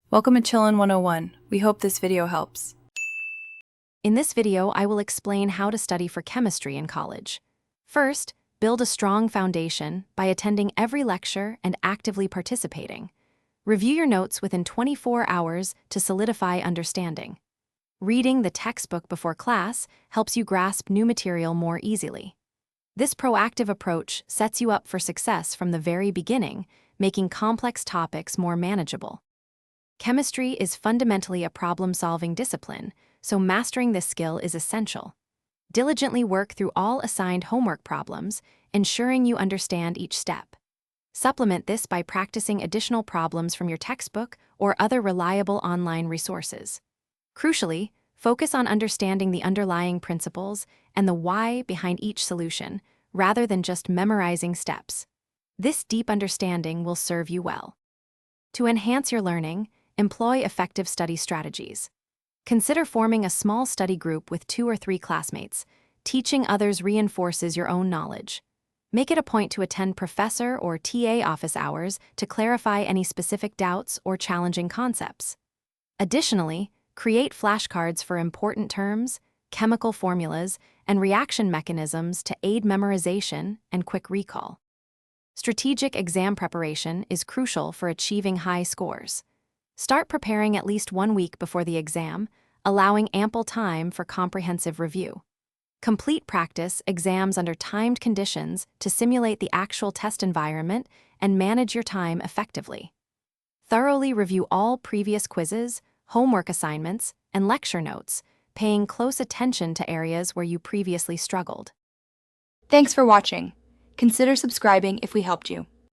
Welcome to Chillin' 101. We hope this video helps. In this video, I will explain how to study for chemistry in college. First, build a strong foundation by attending every lecture and actively participating. Review your notes within 24 hours to solidify understanding. Reading the textbook before class helps you grasp new material more easily. This proactive approach sets you up for success from the very beginning, making complex topics more manageable. Chemistry is fundamentally a problem-solving discipline, so mastering this skill is essential. Diligently work through all assigned homework problems, ensuring you understand each step. Supplement this by practicing additional problems from your textbook or other reliable online resources. Crucially, focus on understanding the underlying principles and the why behind each solution, rather than just memorizing steps. This deep understanding will serve you well. To enhance your learning, employ effective study strategies. Consider forming a small study group with 2 or 3 classmates. Teaching others reinforces your own knowledge. Make it a point to attend professor or TA office hours to clarify any specific doubts or challenging concepts. Additionally, create flashcards for important terms, chemical formulas, and reaction mechanisms to aid memorization and quick recall. Strategic exam preparation is crucial for achieving high scores. Start preparing at least 1 week before the exam, allowing ample time for comprehensive review. Complete practice exams under timed conditions to simulate the actual test environment and manage your time effectively. Thoroughly review all previous quizzes, homework assignments, and lecture notes, paying close attention to areas where you previously struggled. Thanks for watching. Consider subscribing if we helped you.